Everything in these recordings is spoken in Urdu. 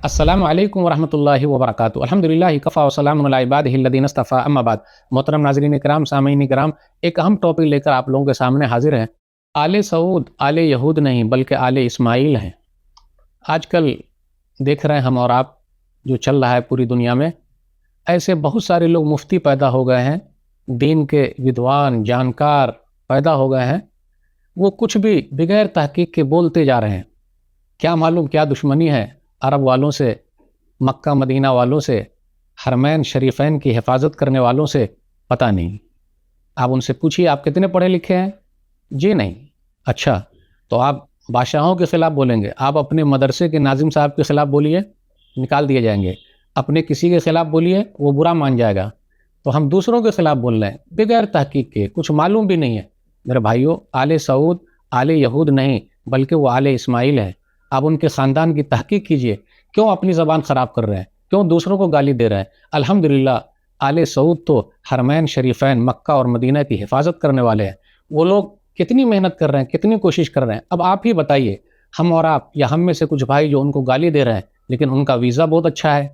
السلام علیکم ورحمۃ اللہ وبرکاتہ۔ الحمدللہ کفا وسلام علی عبادہ الذین اصطفیٰ، اما بعد۔ محترم ناظرین کرام، سامعین کرام، ایک اہم ٹاپک لے کر آپ لوگوں کے سامنے حاضر ہیں۔ آل سعود آل یہود نہیں بلکہ آل اسماعیل ہیں۔ آج کل دیکھ رہے ہیں ہم اور آپ جو چل رہا ہے پوری دنیا میں، ایسے بہت سارے لوگ مفتی پیدا ہو گئے ہیں، دین کے ودوان جانکار پیدا ہو گئے ہیں، وہ کچھ بھی بغیر تحقیق کے بولتے جا رہے ہیں۔ کیا معلوم کیا دشمنی ہے عرب والوں سے، مکہ مدینہ والوں سے، حرمین شریفین کی حفاظت کرنے والوں سے، پتہ نہیں۔ آپ ان سے پوچھیے آپ کتنے پڑھے لکھے ہیں؟ جی نہیں۔ اچھا تو آپ بادشاہوں کے خلاف بولیں گے؟ آپ اپنے مدرسے کے ناظم صاحب کے خلاف بولیے، نکال دیے جائیں گے۔ اپنے کسی کے خلاف بولیے، وہ برا مان جائے گا۔ تو ہم دوسروں کے خلاف بول رہے ہیں بغیر تحقیق کے، کچھ معلوم بھی نہیں ہے۔ میرے بھائیوں، آل سعود آل یہود نہیں بلکہ وہ آل اسماعیل ہے۔ آپ ان کے خاندان کی تحقیق کیجئے۔ کیوں اپنی زبان خراب کر رہے ہیں؟ کیوں دوسروں کو گالی دے رہے ہیں؟ الحمدللہ آل سعود تو حرمین شریفین مکہ اور مدینہ کی حفاظت کرنے والے ہیں۔ وہ لوگ کتنی محنت کر رہے ہیں، کتنی کوشش کر رہے ہیں۔ اب آپ ہی بتائیے، ہم اور آپ یا ہم میں سے کچھ بھائی جو ان کو گالی دے رہے ہیں، لیکن ان کا ویزا بہت اچھا ہے،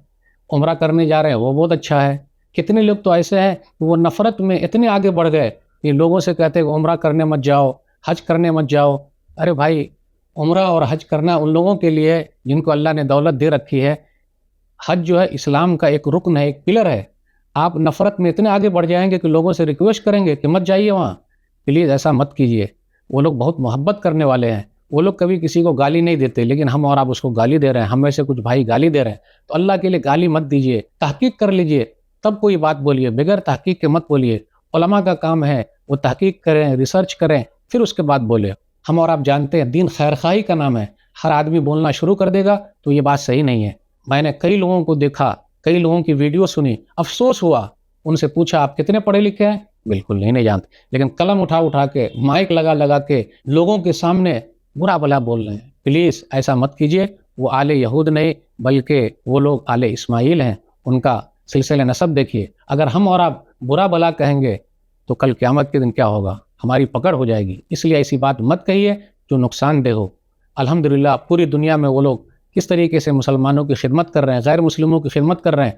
عمرہ کرنے جا رہے ہیں وہ بہت اچھا ہے۔ کتنے لوگ تو ایسے ہیں کہ وہ نفرت میں اتنے آگے بڑھ گئے کہ لوگوں سے کہتے ہیں کہ عمرہ کرنے مت جاؤ، حج کرنے مت جاؤ۔ ارے بھائی، عمرہ اور حج کرنا ان لوگوں کے لیے جن کو اللہ نے دولت دے رکھی ہے۔ حج جو ہے اسلام کا ایک رکن ہے، ایک پلر ہے۔ آپ نفرت میں اتنے آگے بڑھ جائیں گے کہ لوگوں سے ریکویسٹ کریں گے کہ مت جائیے وہاں، پلیز ایسا مت کیجیے۔ وہ لوگ بہت محبت کرنے والے ہیں، وہ لوگ کبھی کسی کو گالی نہیں دیتے، لیکن ہم اور آپ اس کو گالی دے رہے ہیں، ہم میں سے کچھ بھائی گالی دے رہے ہیں۔ تو اللہ کے لیے گالی مت دیجیے، تحقیق کر لیجیے تب کوئی بات بولیے، بغیر تحقیق کے مت بولیے۔ علماء کا کام ہے وہ تحقیق کریں، ریسرچ کریں، پھر اس کے بعد بولے۔ ہم اور آپ جانتے ہیں دین خیرخواہی کا نام ہے، ہر آدمی بولنا شروع کر دے گا تو یہ بات صحیح نہیں ہے۔ میں نے کئی لوگوں کو دیکھا، کئی لوگوں کی ویڈیو سنی، افسوس ہوا۔ ان سے پوچھا آپ کتنے پڑھے لکھے ہیں؟ بالکل نہیں جانتے، لیکن قلم اٹھا کے، مائک لگا کے لوگوں کے سامنے برا بھلا بول رہے ہیں۔ پلیز ایسا مت کیجیے۔ وہ آل یہود نہیں بلکہ وہ لوگ آل اسماعیل ہیں۔ ان کا سلسلہ نسب دیکھیے۔ اگر ہم اور آپ برا بھلا کہیں گے تو کل قیامت کے دن کیا ہوگا؟ ہماری پکڑ ہو جائے گی۔ اس لیے ایسی بات مت کہیے جو نقصان دہ ہو۔ الحمدللہ پوری دنیا میں وہ لوگ کس طریقے سے مسلمانوں کی خدمت کر رہے ہیں، غیر مسلموں کی خدمت کر رہے ہیں۔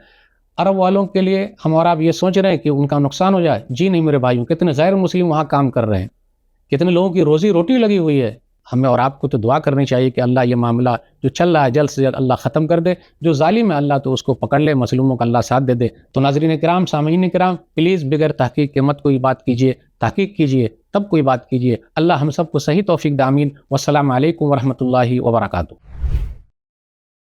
عرب والوں کے لیے ہم اور آپ یہ سوچ رہے ہیں کہ ان کا نقصان ہو جائے؟ جی نہیں میرے بھائیوں، کتنے غیر مسلم وہاں کام کر رہے ہیں، کتنے لوگوں کی روزی روٹی لگی ہوئی ہے۔ ہمیں اور آپ کو تو دعا کرنی چاہیے کہ اللہ یہ معاملہ جو چل رہا ہے جلد سے جلد اللہ ختم کر دے۔ جو ظالم ہے اللہ تو اس کو پکڑ لے، مظلوموں کا اللہ ساتھ دے دے۔ تو ناظرین کرام، سامعین کرام، پلیز بغیر تحقیق کے مت کوئی بات کیجیے، تحقیق کیجیے تب کوئی بات کیجیے۔ اللہ ہم سب کو صحیح توفیق دے، آمین۔ والسلام علیکم ورحمۃ اللہ وبرکاتہ۔